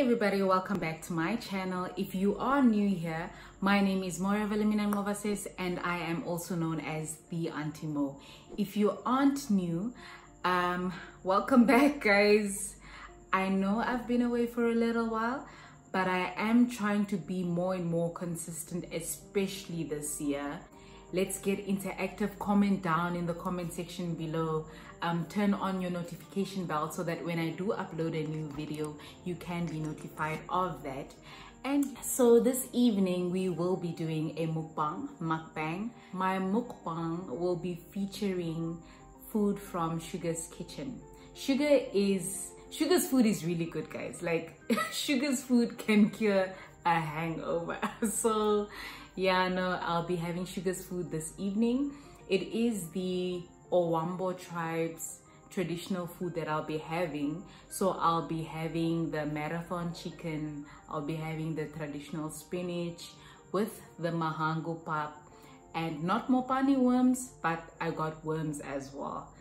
everybody, welcome back to my channel. If you are new here, my name is Mariental and I am also known as the Auntie Mo. If you aren't new, welcome back guys. I know I've been away for a little while, but I am trying to be more and more consistent, especially this year. Let's get interactive. Comment down in the comment section below. Turn on your notification bell so that when I do upload a new video, you can be notified of that. And so this evening we will be doing a mukbang. My mukbang will be featuring food from Sugar's kitchen. Sugar's food is really good, guys. Like Sugar's food can cure a hangover. So yeah, no, I'll be having Sugar's food this evening. It is the Owambo tribe's traditional food that I'll be having. So I'll be having the marathon chicken, I'll be having the traditional spinach with the Mahangu pap, and not Mopani worms, but I got worms as well.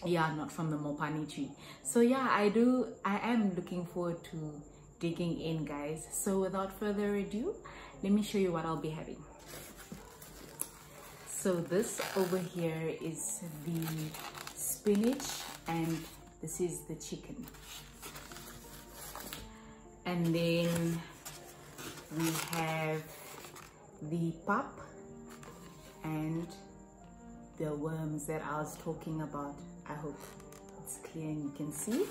Yeah, not from the Mopani tree. So yeah, I am looking forward to digging in, guys. So without further ado, let me show you what I'll be having. So this over here is the spinach and this is the chicken. And then we have the pap and the worms that I was talking about. I hope it's clear and you can see.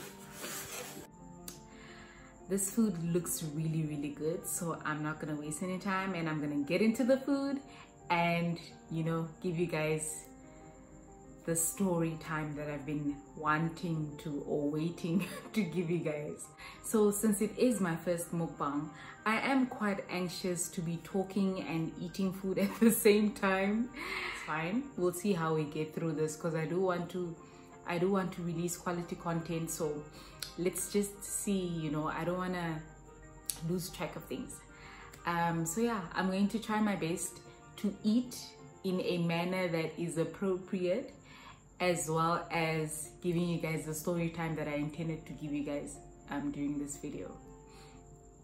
This food looks really good, so I'm not gonna waste any time and I'm gonna get into the food and, you know, give you guys the story time that I've been wanting to or waiting to give you guys. So since it is my first mukbang, I am quite anxious to be talking and eating food at the same time. It's fine, we'll see how we get through this, because I do want to release quality content. So let's just see, you know, I don't want to lose track of things. So yeah, I'm going to try my best to eat in a manner that is appropriate, as well as giving you guys the story time that I intended to give you guys during this video.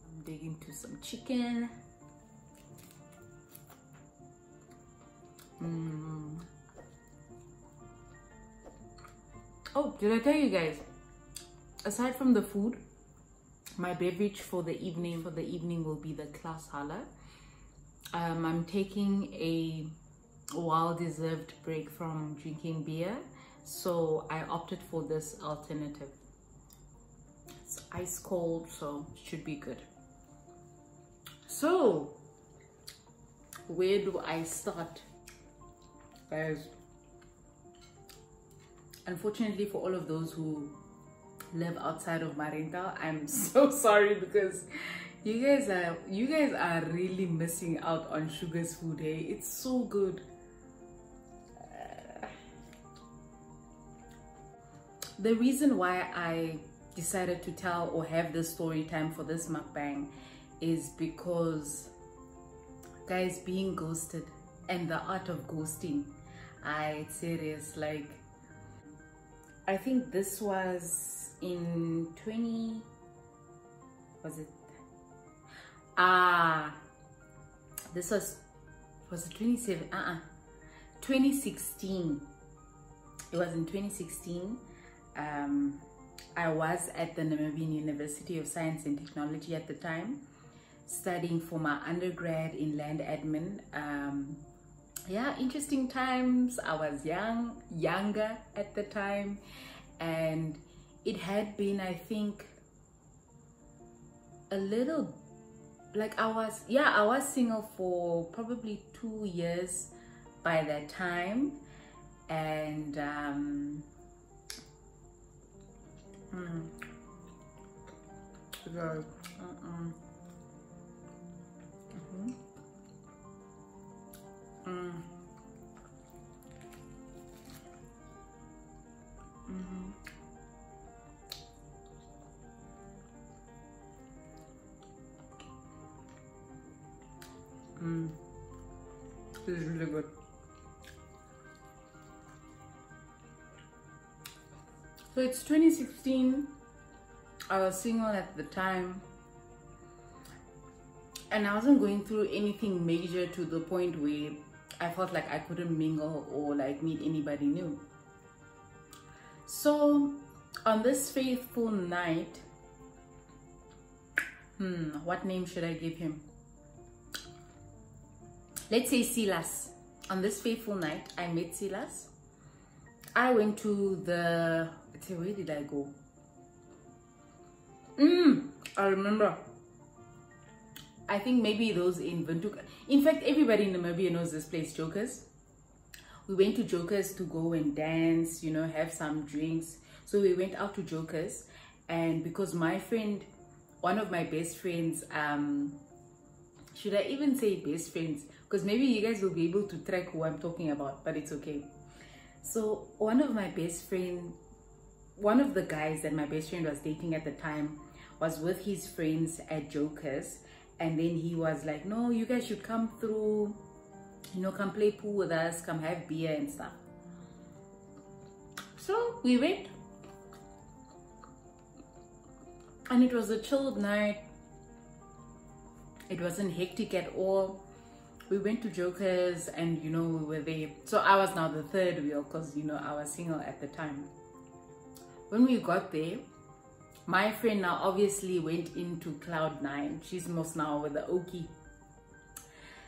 I'm digging into some chicken. Oh, did I tell you guys, aside from the food, my beverage for the evening will be the Klaas Halle. I'm taking a well-deserved break from drinking beer, so I opted for this alternative. It's ice cold, so it should be good. So where do I start, guys? Unfortunately for all of those who live outside of Mariental, I'm so sorry, because you guys are really missing out on Sugar's food. Hey, it's so good. The reason why I decided to tell or have this story time for this mukbang is because, guys, being ghosted and the art of ghosting, it's serious. Like, I think this was in this was it 27? 2016. It was in 2016. I was at the Namibian University of Science and Technology at the time, studying for my undergrad in land admin. Yeah, interesting times. I was younger at the time, and it had been, I think, a little, like I was single for probably 2 years by that time. And this is really good. So it's 2016. I was single at the time, and I wasn't going through anything major to the point where I felt like I couldn't mingle or like meet anybody new. So on this faithful night, what name should I give him? Let's say Silas. On this faithful night, I met Silas. I went to the, where did I go? I remember. I think maybe those in Ventuka. In fact, everybody in Namibia knows this place, Jokers. We went to Jokers to go and dance, you know, have some drinks. So we went out to Jokers, and because my friend, one of my best friends, should I even say best friends? Because maybe you guys will be able to track who I'm talking about, but it's okay. So one of my best friend, one of the guys that my best friend was dating at the time was with his friends at Jokers, and then he was like, no, you guys should come through, you know, come play pool with us, come have beer and stuff. So we went, and it was a chilled night. It wasn't hectic at all. We went to Jokers, and you know, we were there. So I was now the third wheel, because you know, I was single at the time. When we got there, my friend now obviously went into cloud 9. She's most now with the Okie.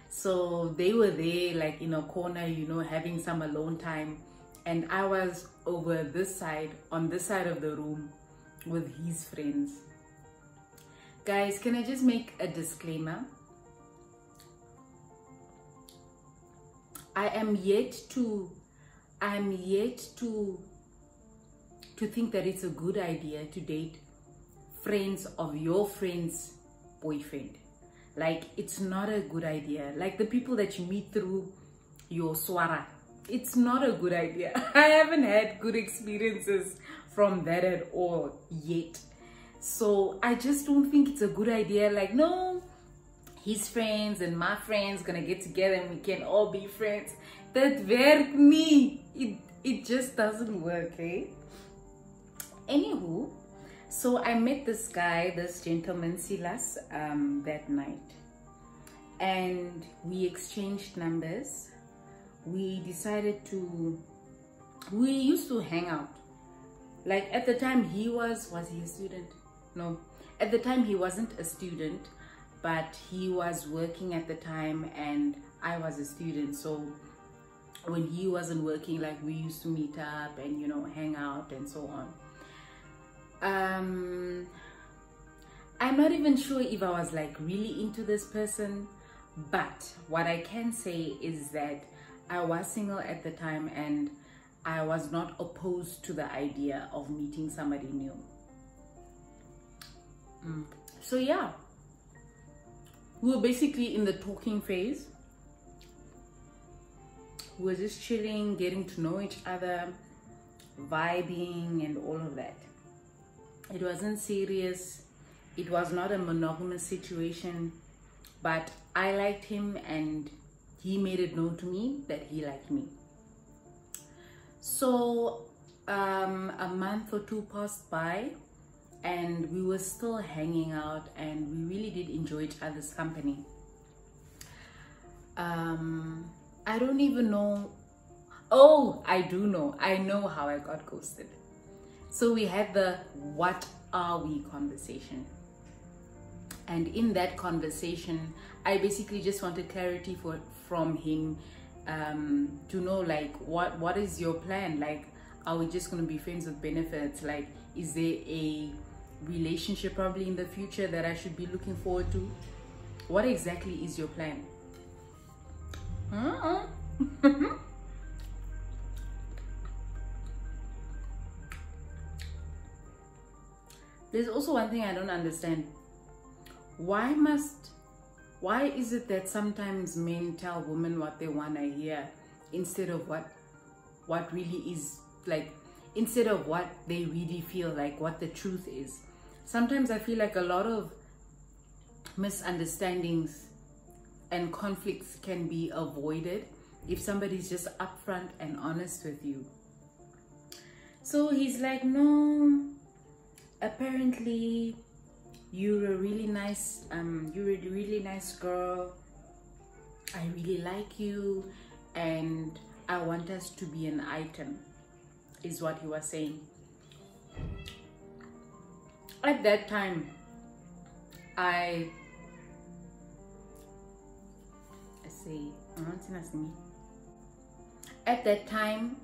So they were there like in a corner, you know, having some alone time. And I was over this side, on this side of the room with his friends. Guys, can I just make a disclaimer? I'm yet to think that it's a good idea to date friends of your friend's boyfriend. Like, it's not a good idea. Like the people that you meet through your swara, it's not a good idea. I haven't had good experiences from that at all yet. So I just don't think it's a good idea. Like, no, his friends and my friends gonna get together and we can all be friends. That werkt nie. It just doesn't work, eh? Anywho, so I met this guy, this gentleman Silas, that night, and we exchanged numbers. We decided we used to hang out. Like at the time was he a student? No, at the time he wasn't a student, but he was working at the time and I was a student. So when he wasn't working, like we used to meet up and, you know, hang out and so on. I'm not even sure if I was like really into this person, but what I can say is that I was single at the time and I was not opposed to the idea of meeting somebody new. So yeah, we were basically in the talking phase. We were just chilling, getting to know each other, vibing and all of that. It wasn't serious. It was not a monogamous situation, but I liked him and he made it known to me that he liked me. So a month or two passed by and we were still hanging out and we really did enjoy each other's company. I don't even know. Oh, I do know. I know how I got ghosted. So we had the "what are we" conversation. And in that conversation, I basically just wanted clarity from him to know, like, what is your plan? Like, are we just going to be friends with benefits? Like, is there a relationship probably in the future that I should be looking forward to? What exactly is your plan? There's also one thing I don't understand. Why is it that sometimes men tell women what they want to hear instead of what really is, like, instead of what they really feel, like what the truth is? Sometimes I feel like a lot of misunderstandings and conflicts can be avoided if somebody's just upfront and honest with you. So he's like, no, apparently you're a really nice girl. I really like you and I want us to be an item, is what he was saying. At that time, at that time,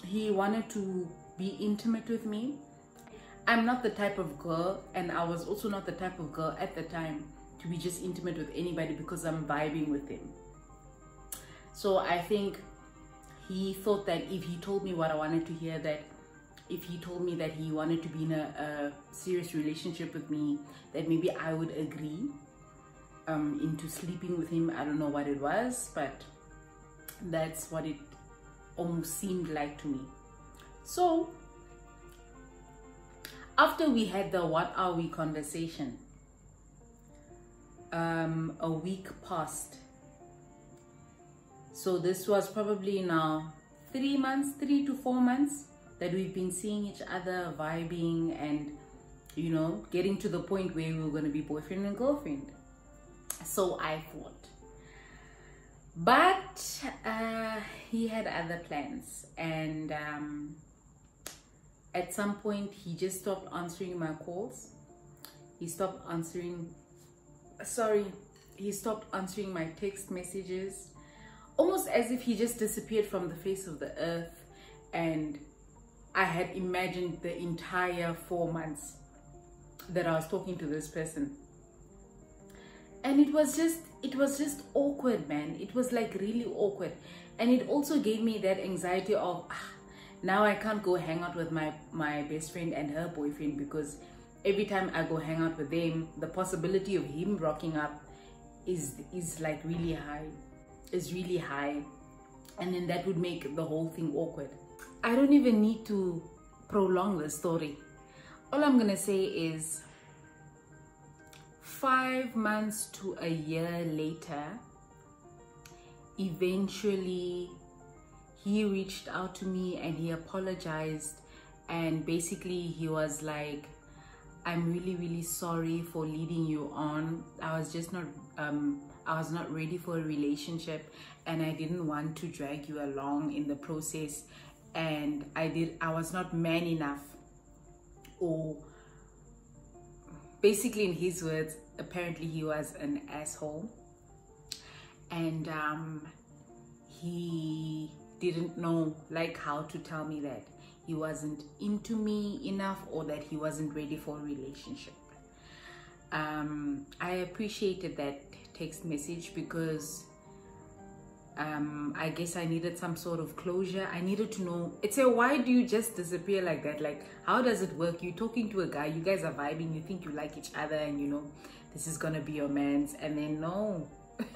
he wanted to be intimate with me. I'm not the type of girl, and I was also not the type of girl at the time to be just intimate with anybody because I'm vibing with them. So I think he thought that if he told me what I wanted to hear, that if he told me that he wanted to be in a serious relationship with me, that maybe I would agree into sleeping with him. I don't know what it was, but that's what it almost seemed like to me. So after we had the what are we conversation, a week passed. So this was probably now 3 to 4 months that we've been seeing each other, vibing, and you know, getting to the point where we were going to be boyfriend and girlfriend. So I thought, but he had other plans, and at some point he just stopped answering my calls. He stopped answering my text messages, almost as if he just disappeared from the face of the earth. And I had imagined the entire 4 months that I was talking to this person, and it was just awkward, man. It was like really awkward, and it also gave me that anxiety of now I can't go hang out with my best friend and her boyfriend, because every time I go hang out with them, the possibility of him rocking up is like really high. Is really high, and then that would make the whole thing awkward. I don't even need to prolong the story. All I'm gonna say is 5 months to a year later, eventually he reached out to me and he apologized, and basically he was like, I'm really sorry for leading you on. I was just not I was not ready for a relationship, and I didn't want to drag you along in the process, and I was not man enough. Or basically, in his words, apparently he was an asshole, and he didn't know like how to tell me that he wasn't into me enough, or that he wasn't ready for a relationship. I appreciated that text message because I guess I needed some sort of closure. I needed to know, it's a, why do you just disappear like that? Like, how does it work? You're talking to a guy, you guys are vibing, you think you like each other, and you know this is gonna be your man's, and then no,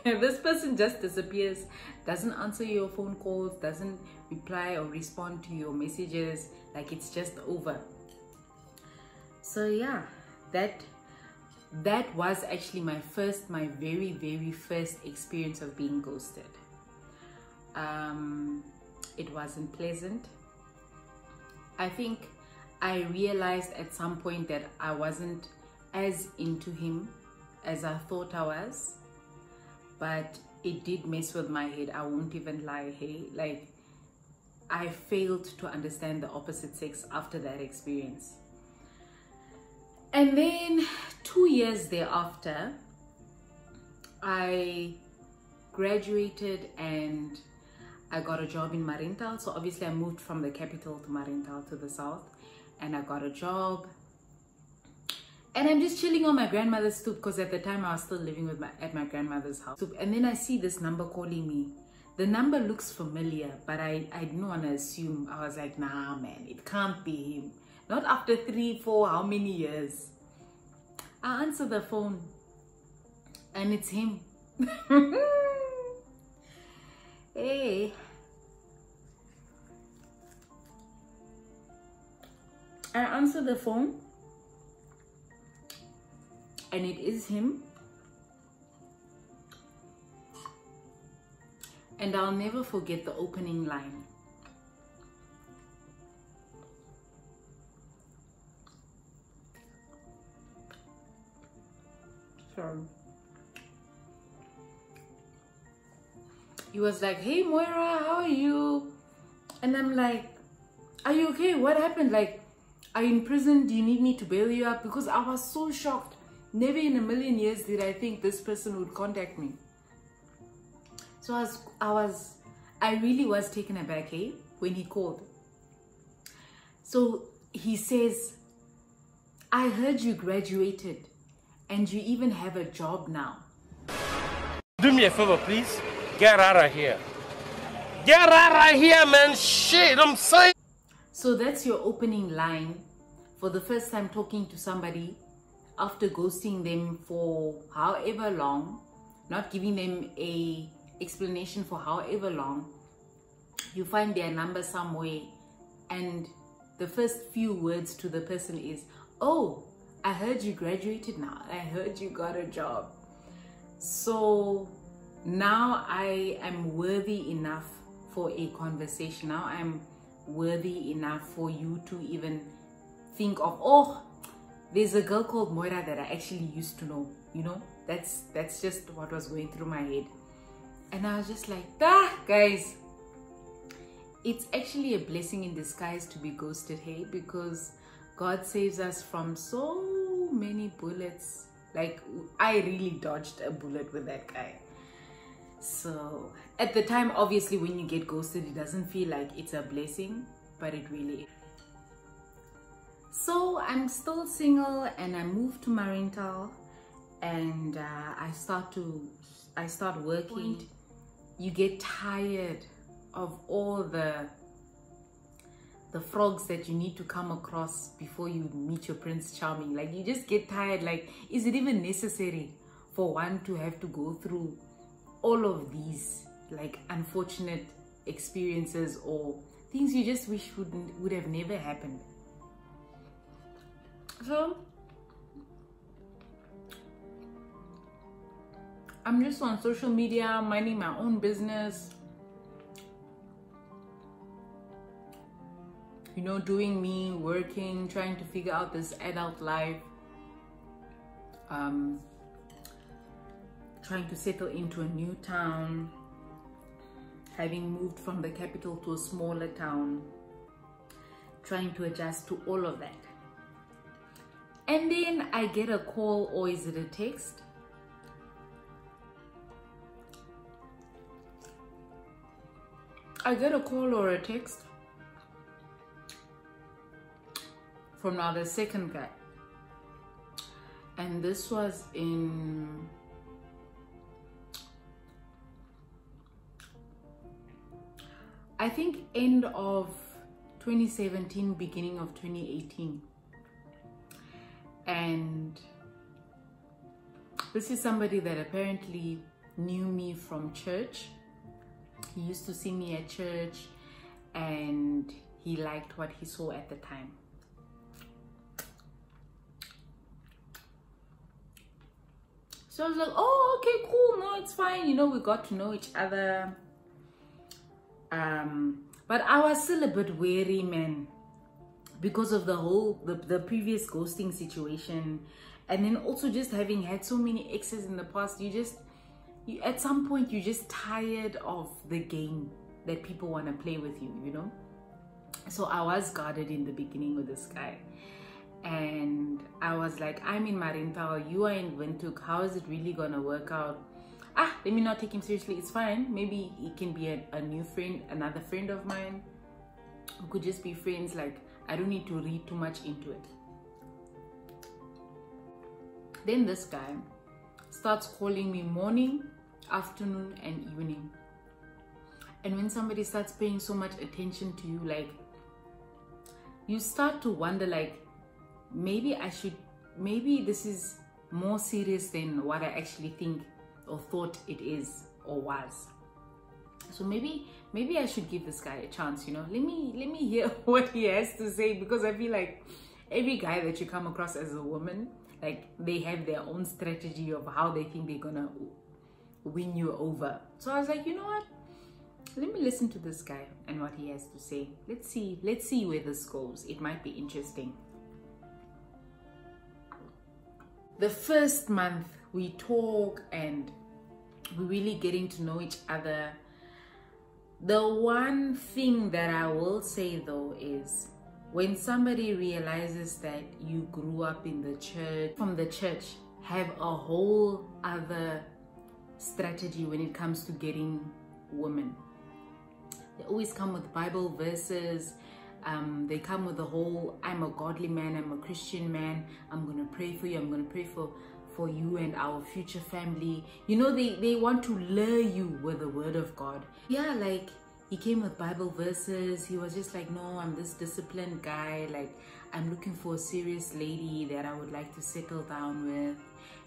this person just disappears, doesn't answer your phone calls, doesn't reply or respond to your messages, like it's just over. So yeah, that was actually my very first experience of being ghosted. It wasn't pleasant. I think I realized at some point that I wasn't as into him as I thought I was, but it did mess with my head. I won't even lie. Hey, like, I failed to understand the opposite sex after that experience. And then 2 years thereafter, I graduated and I got a job in Mariental. So obviously I moved from the capital to Mariental to the south, and I got a job. And I'm just chilling on my grandmother's stoop, because at the time I was still living with at my grandmother's house. And then I see this number calling me. The number looks familiar, but I didn't want to assume. I was like, nah, man, it can't be him. Not after 3, 4, how many years? I answer the phone, and it's him. Hey. I answer the phone, and it is him. And I'll never forget the opening line. Sorry. He was like, "Hey Moira, how are you?" And I'm like, "Are you okay? What happened? Like, are you in prison? Do you need me to bail you up?" Because I was so shocked. Never in a million years did I think this person would contact me. So I really was taken aback, when he called. So he says, "I heard you graduated and you even have a job now. Do me a favor, please. Get out of here. Get out of here, man. Shit, I'm saying." So that's your opening line for the first time talking to somebody after ghosting them for however long, not giving them a explanation for however long. You find their number somewhere and the first few words to the person is, "Oh, I heard you graduated now. I heard you got a job." So now I am worthy enough for a conversation. Now I'm worthy enough for you to even think of, "Oh, there's a girl called Moira that I actually used to know." You know, that's just what was going through my head. And I was just like, guys, it's actually a blessing in disguise to be ghosted, hey, because God saves us from so many bullets. Like, I really dodged a bullet with that guy. So at the time, obviously, when you get ghosted, it doesn't feel like it's a blessing, but it really is. So I'm still single and I moved to Mariental, and I start working. You get tired of all the frogs that you need to come across before you meet your Prince Charming. Like, you just get tired. Like, is it even necessary for one to have to go through all of these like unfortunate experiences or things you just wish would have never happened? So I'm just on social media, minding my own business, you know, doing me, working, trying to figure out this adult life, trying to settle into a new town, having moved from the capital to a smaller town, trying to adjust to all of that. And then I get a call, or is it a text? I get a call or a text from now the second guy. And this was in I think end of 2017, beginning of 2018. And this is somebody that apparently knew me from church. He used to see me at church and he liked what he saw at the time. So I was like, "Oh, okay, cool. No, it's fine. You know, we got to know each other." But I was still a bit wary, man, because of the previous ghosting situation, and then also just having had so many exes in the past. At some point you're just tired of the game that people want to play with you, you know. So I was guarded in the beginning with this guy, and I was like, "I'm in Mariental, you are in Windhoek. How is it really gonna work out? Let me not take him seriously. It's fine. Maybe he can be a new friend, another friend of mine. We could just be friends. Like, I don't need to read too much into it." Then this guy starts calling me morning, afternoon, and evening. And when somebody starts paying so much attention to you, like, you start to wonder, like, maybe this is more serious than what I actually think or thought it is or was. So maybe I should give this guy a chance, you know. Let me hear what he has to say, because I feel like every guy that you come across as a woman, like, they have their own strategy of how they think they're gonna win you over. So I was like, you know what? Let me listen to this guy and what he has to say. Let's see where this goes. It might be interesting. The first month we talk and we're really getting to know each other. The one thing that I will say though is when somebody realizes that you grew up in the church, from the church, have a whole other strategy when it comes to getting women. They always come with Bible verses. They come with the whole, I'm a godly man, I'm a Christian man, I'm gonna pray for you, I'm gonna pray for you and our future family. You know, they want to lure you with the word of God. Yeah, like he came with Bible verses. He was just like, no, I'm this disciplined guy, like I'm looking for a serious lady that I would like to settle down with.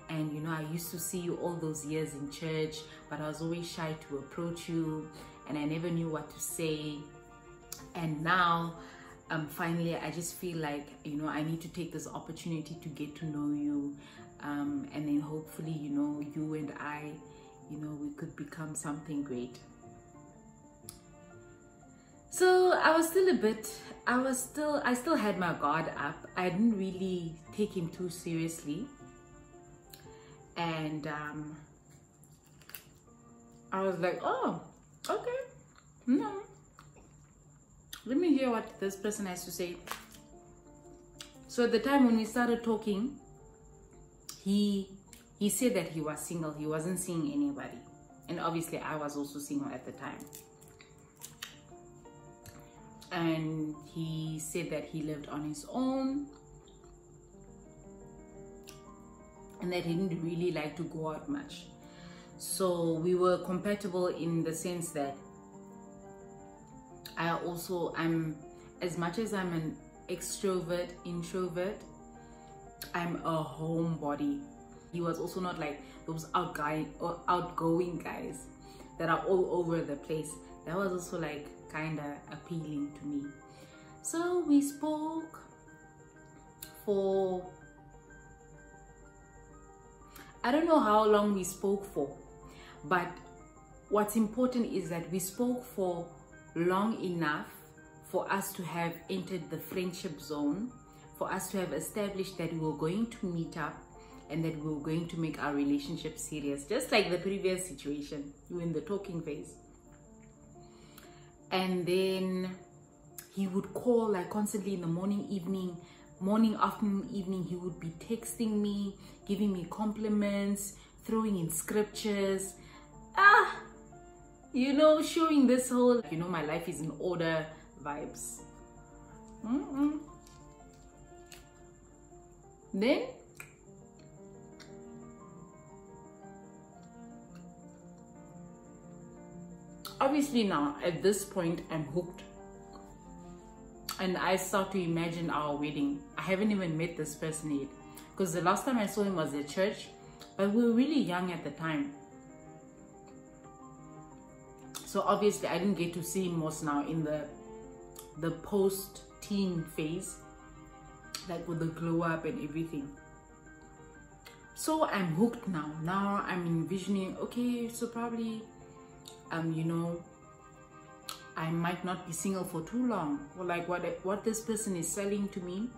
And you know, I used to see you all those years in church, but I was always shy to approach you and I never knew what to say. And now finally I just feel like, you know, I need to take this opportunity to get to know you, and then hopefully, you know, you and I, you know, we could become something great. So I was still a bit, I still had my guard up. I didn't really take him too seriously. And I was like, oh, okay, no, let me hear what this person has to say. So at the time when we started talking, he said that he was single. He wasn't seeing anybody. And obviously I was also single at the time. And he said that he lived on his own and that he didn't really like to go out much. So we were compatible in the sense that I'm, as much as I'm an extrovert, introvert, I'm a homebody. He was also not like those outgoing guys that are all over the place. That was also like kind of appealing to me. So we spoke for, I don't know how long we spoke for, but what's important is that we spoke for long enough for us to have entered the friendship zone, for us to have established that we were going to meet up and that we were going to make our relationship serious, just like the previous situation. We were in the talking phase. And then he would call like constantly in the morning, evening, morning, afternoon, evening. He would be texting me, giving me compliments, throwing in scriptures, you know, showing this whole, you know, my life is in order vibes. Then obviously now at this point I'm hooked and I start to imagine our wedding. I haven't even met this person yet because the last time I saw him was at church, but we were really young at the time. So obviously I didn't get to see him most now in the post-teen phase, like with the glow up and everything. So I'm hooked now. Now I'm envisioning, okay, so probably you know, I might not be single for too long, or like what this person is selling to me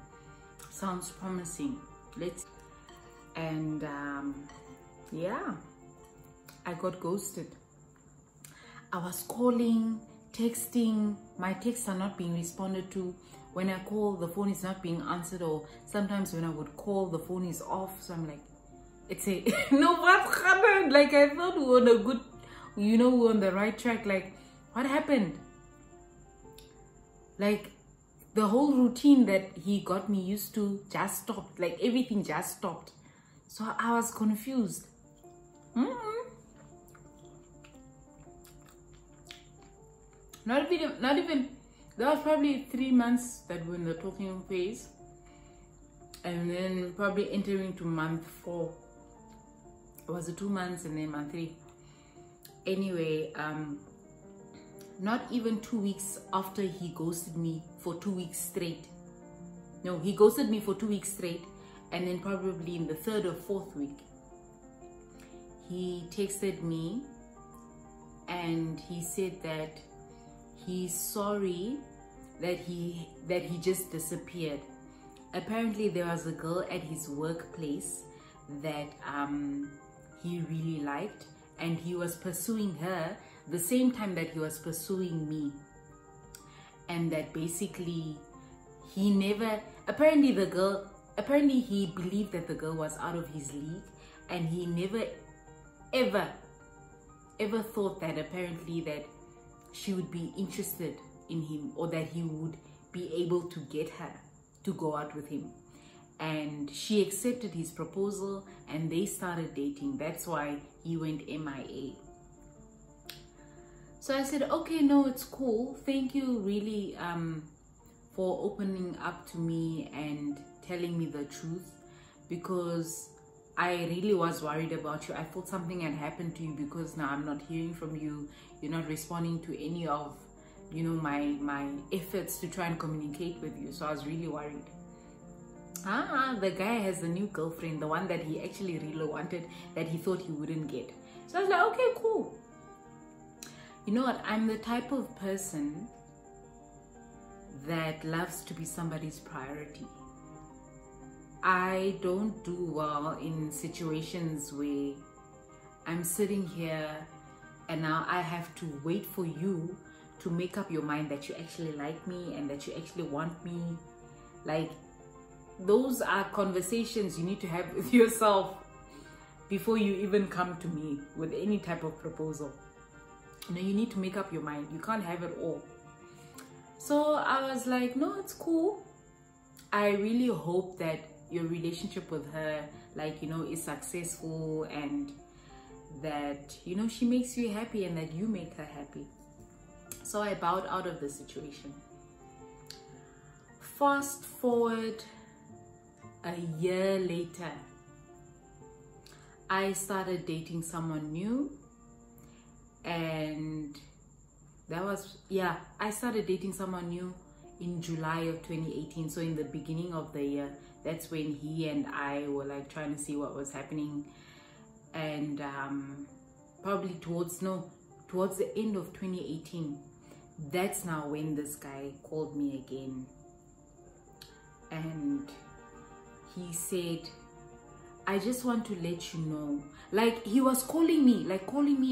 sounds promising. Yeah, I got ghosted. I was calling, texting, my texts are not being responded to. When I call, the phone is not being answered, or sometimes when I would call, the phone is off. So I'm like, it's a no, what happened? Like I thought we were on a good, you know, we're on the right track. Like what happened? Like the whole routine that he got me used to just stopped. Like everything just stopped. So I was confused. Not even, that was probably 3 months that we're in the talking phase. And then probably entering to month 4. It was 2 months and then month 3. Anyway, not even 2 weeks after he ghosted me for 2 weeks straight. No, he ghosted me for 2 weeks straight. And then probably in the 3rd or 4th week, he texted me and he said that he's sorry that he just disappeared. Apparently there was a girl at his workplace that he really liked, and he was pursuing her the same time that he was pursuing me. And that basically he never, apparently he believed that the girl was out of his league, and he never ever thought that apparently that she would be interested in him, or that he would be able to get her to go out with him. And she accepted his proposal and they started dating. That's why he went MIA. So I said, okay, no, it's cool. Thank you really for opening up to me and telling me the truth, because I really was worried about you. I thought something had happened to you, because now I'm not hearing from you. You're not responding to any of, you know, my efforts to try and communicate with you. So I was really worried. The guy has a new girlfriend, the one that he actually really wanted, that he thought he wouldn't get. So I was like, okay, cool. You know what? I'm the type of person that loves to be somebody's priority. I don't do well in situations where I'm sitting here and now I have to wait for you to make up your mind that you actually like me and that you actually want me. Like, those are conversations you need to have with yourself before you even come to me with any type of proposal. You know, you need to make up your mind. You can't have it all. So I was like, no, it's cool. I really hope that your relationship with her, like, you know, is successful, and that, you know, she makes you happy and that you make her happy. So I bowed out of the situation. Fast forward a year later, I started dating someone new, and that was, yeah, I started dating someone new in July of 2018. So in the beginning of the year, that's when he and I were like trying to see what was happening. And probably towards the end of 2018, that's now when this guy called me again, and he said, I just want to let you know, like, he was calling me,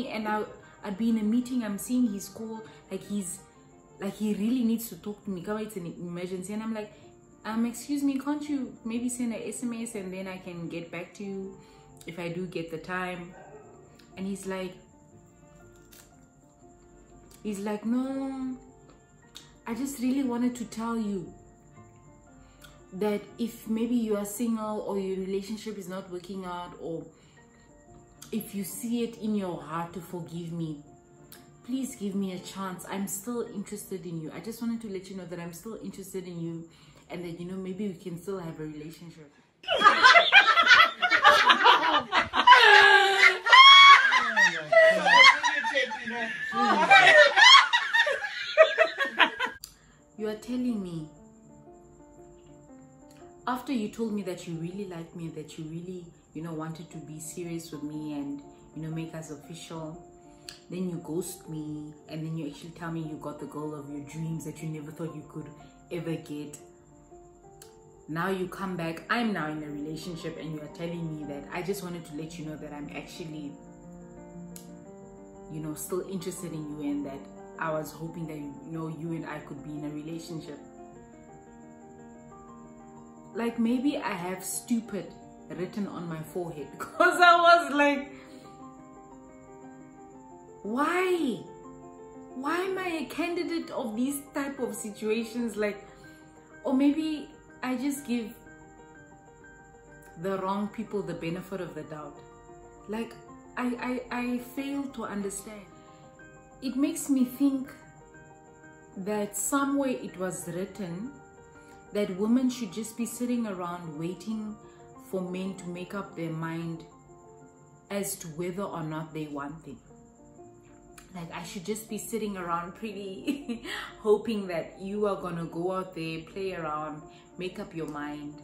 and I'd be in a meeting, I'm seeing his call, like he really needs to talk to me, it's an emergency. And I'm like, excuse me, can't you maybe send an SMS and then I can get back to you if I do get the time? And he's like, no, I just really wanted to tell you that if maybe you are single, or your relationship is not working out, or if you see it in your heart to forgive me, please give me a chance. I'm still interested in you. I just wanted to let you know that I'm still interested in you, and that, you know, maybe we can still have a relationship. You are telling me, after you told me that you really liked me, that you really, you know, wanted to be serious with me and, you know, make us official, then you ghost me, and then you actually tell me you got the girl of your dreams that you never thought you could ever get. Now you come back, I'm now in a relationship, and you are telling me that I just wanted to let you know that I'm actually, you know, still interested in you, and that I was hoping that, you know, you and I could be in a relationship. Like, maybe I have stupid written on my forehead, because I was like, why am I a candidate of these type of situations? Like, or maybe I just give the wrong people the benefit of the doubt. Like, I fail to understand. It makes me think that somewhere it was written that women should just be sitting around waiting for men to make up their mind as to whether or not they want them. Like, I should just be sitting around pretty hoping that you are gonna go out there, play around, make up your mind,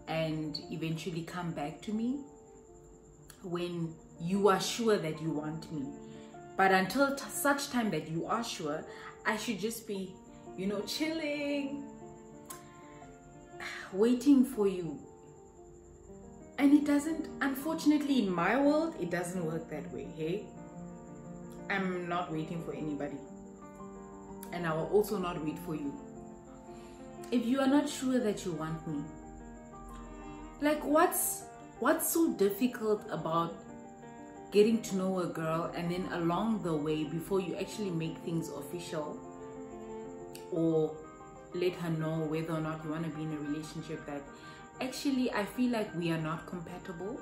and eventually come back to me when you are sure that you want me. But until such time that you are sure, I should just be, you know, chilling, waiting for you. And it doesn't, unfortunately, in my world, it doesn't work that way. Hey, I'm not waiting for anybody, and I will also not wait for you. If you are not sure that you want me, like what's so difficult about getting to know a girl, and then along the way, before you actually make things official or let her know whether or not you want to be in a relationship, that actually I feel like we are not compatible.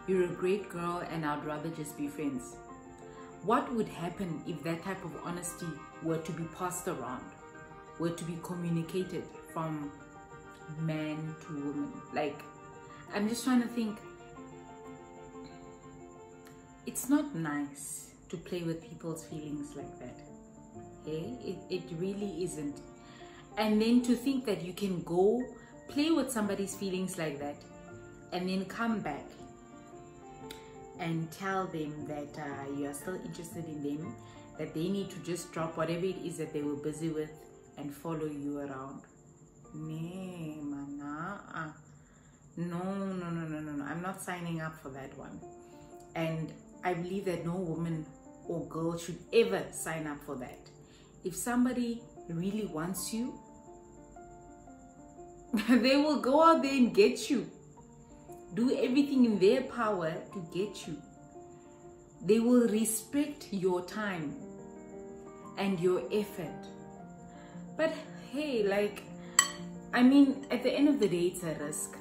You're a great girl and I'd rather just be friends. What would happen if that type of honesty were to be passed around, were to be communicated from man to woman? Like, I'm just trying to think. It's not nice to play with people's feelings like that. Hey, it really isn't. And then to think that you can go play with somebody's feelings like that and then come back and tell them that you are still interested in them, that they need to just drop whatever it is that they were busy with and follow you around. No, I'm not signing up for that one. And I believe that no woman or girl should ever sign up for that. If somebody really wants you, they will go out there and get you. Do everything in their power to get you. They will respect your time and your effort. But hey, like, I mean, at the end of the day, it's a risk.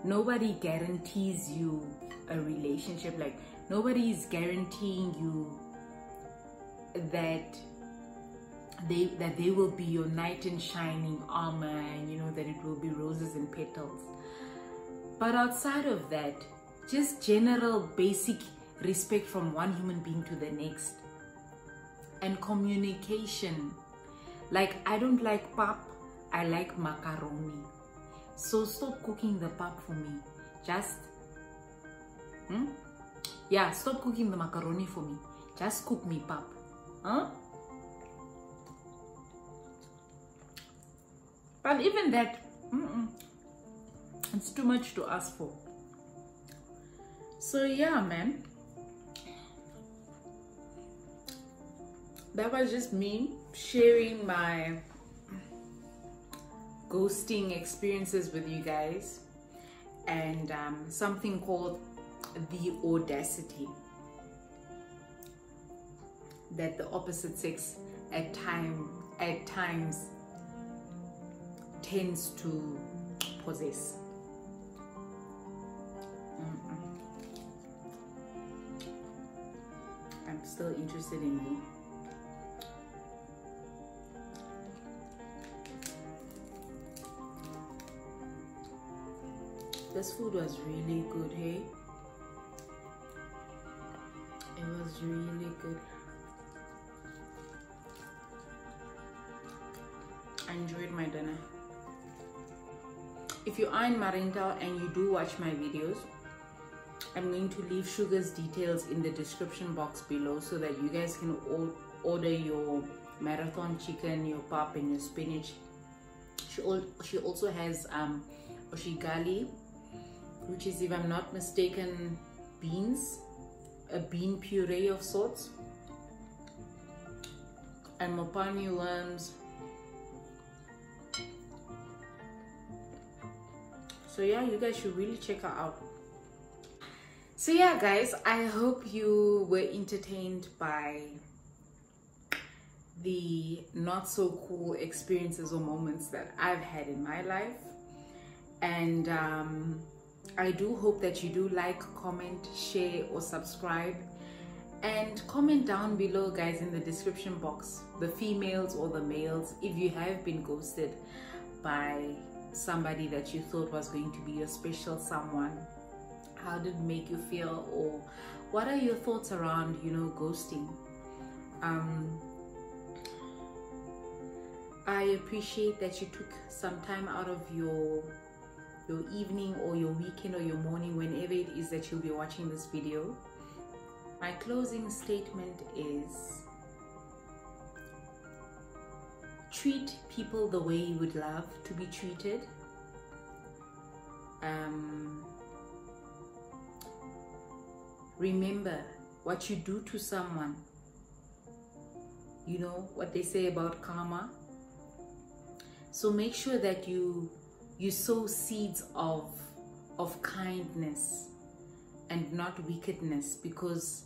Nobody guarantees you a relationship. Like, nobody is guaranteeing you that they will be your knight in shining armor, and you know that it will be roses and petals. But outside of that, just general basic respect from one human being to the next, and communication. Like, I don't like pap, I like macaroni. So stop cooking the pap for me. Just stop cooking the macaroni for me. Just cook me pap. But even that, it's too much to ask for. So yeah, man, that was just me sharing my ghosting experiences with you guys, and something called the audacity that the opposite sex at times tends to possess. I'm still interested in you. This food was really good, hey? It was really good. I enjoyed my dinner. If you are in Mariental and you do watch my videos, I'm going to leave Sugar's details in the description box below so that you guys can order your marathon chicken, your pap, and your spinach. She also has oshigali, which is, if I'm not mistaken, beans, a bean puree of sorts, and Mopani Worms. So yeah, you guys should really check her out. So yeah, guys, I hope you were entertained by the not so cool experiences or moments that I've had in my life. And I do hope that you do like, comment, share, or subscribe. And comment down below, guys, in the description box, the females or the males, if you have been ghosted by somebody that you thought was going to be your special someone. How did it make you feel, or what are your thoughts around, you know, ghosting? I appreciate that you took some time out of your evening or your weekend or your morning, whenever it is that you'll be watching this video. My closing statement is: treat people the way you would love to be treated. remember what you do to someone. You know what they say about karma. So make sure that you sow seeds of kindness and not wickedness, because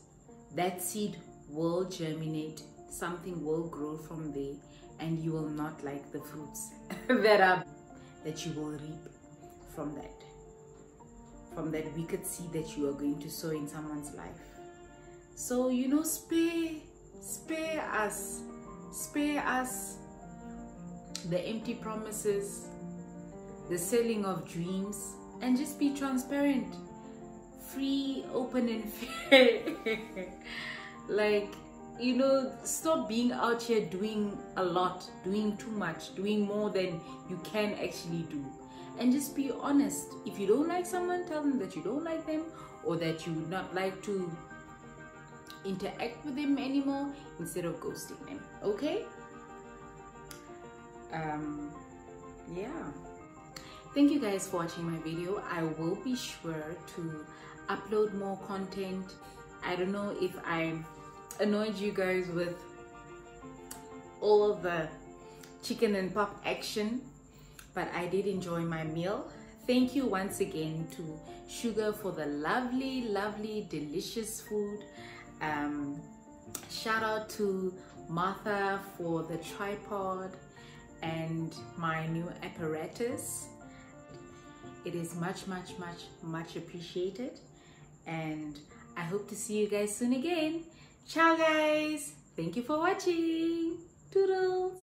that seed will germinate, something will grow from there, and you will not like the fruits that you will reap from that wicked seed that you are going to sow in someone's life. So, you know, spare us the empty promises, the selling of dreams, and just be transparent, free, open, and fair. Like, you know, stop being out here doing a lot, doing too much, doing more than you can actually do, and just be honest. If you don't like someone, tell them that you don't like them, or that you would not like to interact with them anymore, instead of ghosting them. Okay? Yeah, thank you guys for watching my video. I will be sure to upload more content. I don't know if I annoyed you guys with all of the chicken and pop action, but I did enjoy my meal. Thank you once again to Sugar for the lovely delicious food. Shout out to Martha for the tripod and my new apparatus. It is much appreciated, and I hope to see you guys soon again. Ciao guys, thank you for watching. Toodles.